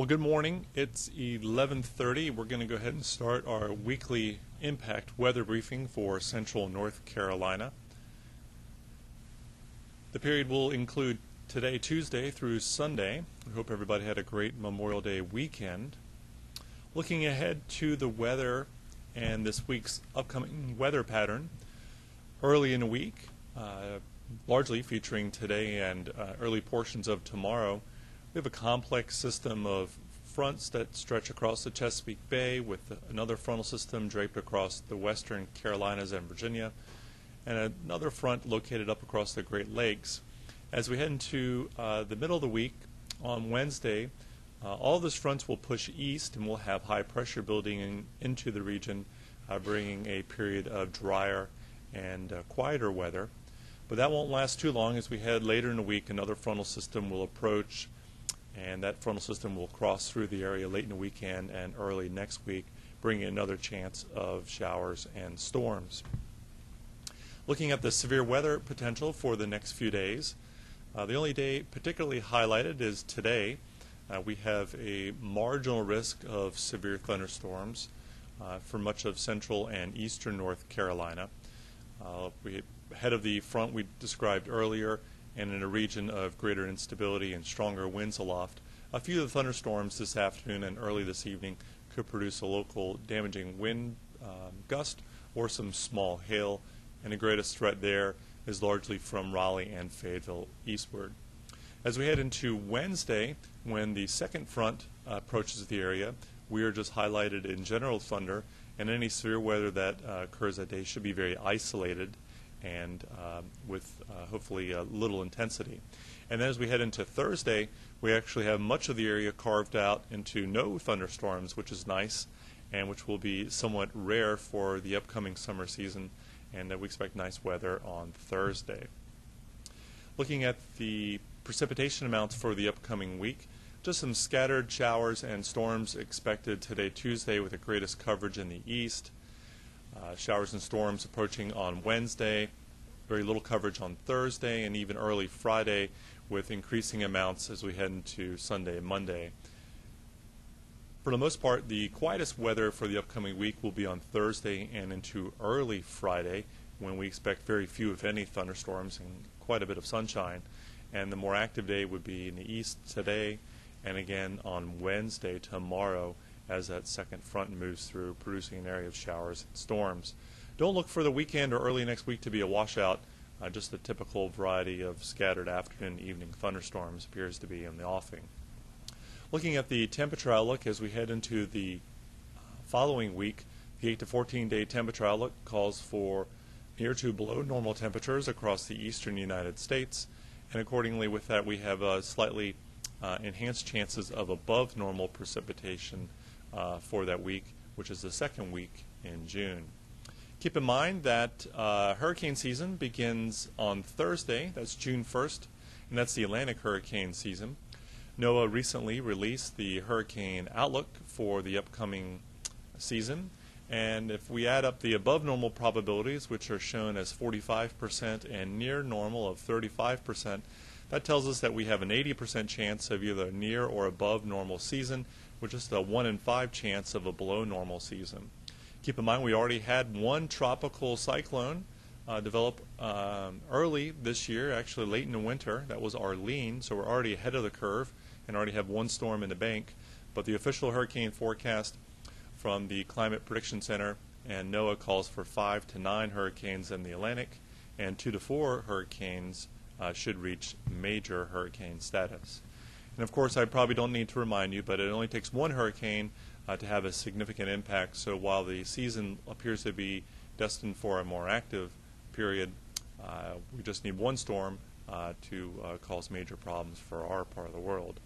Well, good morning. It's 11:30. We're going to go ahead and start our weekly impact weather briefing for Central North Carolina. The period will include today, Tuesday, through Sunday. We hope everybody had a great Memorial Day weekend. Looking ahead to the weather and this week's upcoming weather pattern, early in the week, largely featuring today and early portions of tomorrow, we have a complex system of fronts that stretch across the Chesapeake Bay with another frontal system draped across the western Carolinas and Virginia, and another front located up across the Great Lakes. As we head into the middle of the week, on Wednesday, all of those fronts will push east and we'll have high pressure building into the region, bringing a period of drier and quieter weather. But that won't last too long. As we head later in the week, another frontal system will approach, and that frontal system will cross through the area late in the weekend and early next week, bringing another chance of showers and storms. Looking at the severe weather potential for the next few days, the only day particularly highlighted is today. We have a marginal risk of severe thunderstorms for much of central and eastern North Carolina. Ahead of the front we described earlier, and in a region of greater instability and stronger winds aloft, a few of the thunderstorms this afternoon and early this evening could produce a local damaging wind gust or some small hail, and the greatest threat there is largely from Raleigh and Fayetteville eastward. As we head into Wednesday, when the second front approaches the area, we are just highlighted in general thunder, and any severe weather that occurs that day should be very isolated and with hopefully little intensity. And then as we head into Thursday, we actually have much of the area carved out into no thunderstorms, which is nice and which will be somewhat rare for the upcoming summer season, and we expect nice weather on Thursday. Looking at the precipitation amounts for the upcoming week, just some scattered showers and storms expected today, Tuesday, with the greatest coverage in the east. Showers and storms approaching on Wednesday, very little coverage on Thursday, and even early Friday with increasing amounts as we head into Sunday and Monday. For the most part, the quietest weather for the upcoming week will be on Thursday and into early Friday, when we expect very few, if any, thunderstorms and quite a bit of sunshine. And the more active day would be in the east today and again on Wednesday, tomorrow, as that second front moves through, producing an area of showers and storms. Don't look for the weekend or early next week to be a washout. Just the typical variety of scattered afternoon and evening thunderstorms appears to be in the offing. Looking at the temperature outlook as we head into the following week, the 8 to 14-day temperature outlook calls for near to below normal temperatures across the eastern United States, and accordingly with that we have slightly enhanced chances of above normal precipitation for that week, which is the second week in June. Keep in mind that hurricane season begins on Thursday, that's June 1st, and that's the Atlantic hurricane season. NOAA recently released the hurricane outlook for the upcoming season, and if we add up the above normal probabilities, which are shown as 45% and near normal of 35%, that tells us that we have an 80% chance of either near or above normal season, with just a 1 in 5 chance of a below normal season. Keep in mind we already had one tropical cyclone develop early this year, actually late in the winter. That was Arlene, so we're already ahead of the curve and already have one storm in the bank. But the official hurricane forecast from the Climate Prediction Center and NOAA calls for 5 to 9 hurricanes in the Atlantic, and 2 to 4 hurricanes should reach major hurricane status. And of course, I probably don't need to remind you, but it only takes one hurricane to have a significant impact. So while the season appears to be destined for a more active period, we just need one storm to cause major problems for our part of the world.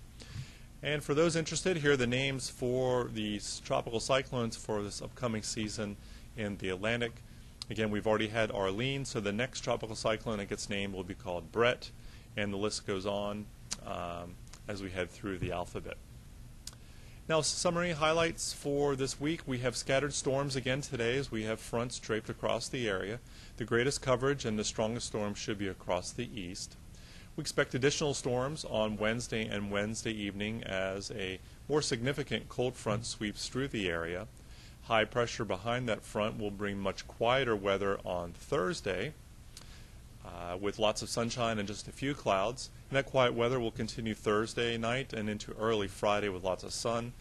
And for those interested, here are the names for these tropical cyclones for this upcoming season in the Atlantic. Again, we've already had Arlene, so the next tropical cyclone that gets named will be called Brett, and the list goes on as we head through the alphabet. Now, summary highlights for this week. We have scattered storms again today as we have fronts draped across the area. The greatest coverage and the strongest storms should be across the east. We expect additional storms on Wednesday and Wednesday evening as a more significant cold front sweeps through the area. High pressure behind that front will bring much quieter weather on Thursday with lots of sunshine and just a few clouds. And that quiet weather will continue Thursday night and into early Friday with lots of sun.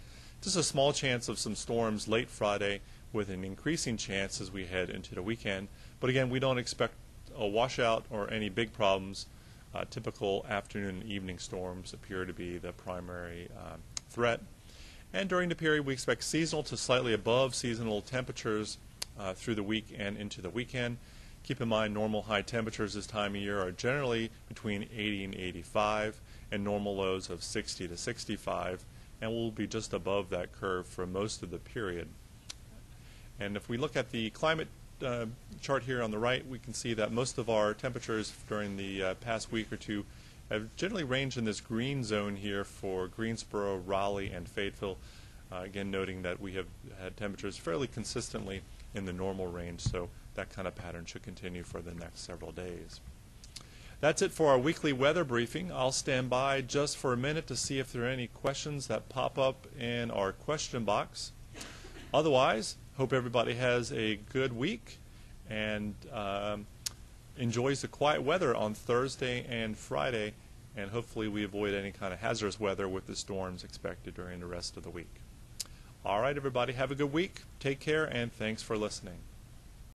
Just a small chance of some storms late Friday with an increasing chance as we head into the weekend. But again, we don't expect a washout or any big problems. Typical afternoon and evening storms appear to be the primary threat. And during the period, we expect seasonal to slightly above seasonal temperatures through the week and into the weekend. Keep in mind, normal high temperatures this time of year are generally between 80 and 85, and normal lows of 60 to 65, and we'll be just above that curve for most of the period. And if we look at the climate chart here on the right, we can see that most of our temperatures during the past week or two have generally ranged in this green zone here for Greensboro, Raleigh, and Fayetteville. Again, noting that we have had temperatures fairly consistently in the normal range, so that kind of pattern should continue for the next several days. That's it for our weekly weather briefing. I'll stand by just for a minute to see if there are any questions that pop up in our question box. Otherwise, hope everybody has a good week and enjoys the quiet weather on Thursday and Friday, and hopefully we avoid any kind of hazardous weather with the storms expected during the rest of the week. All right, everybody, have a good week. Take care, and thanks for listening.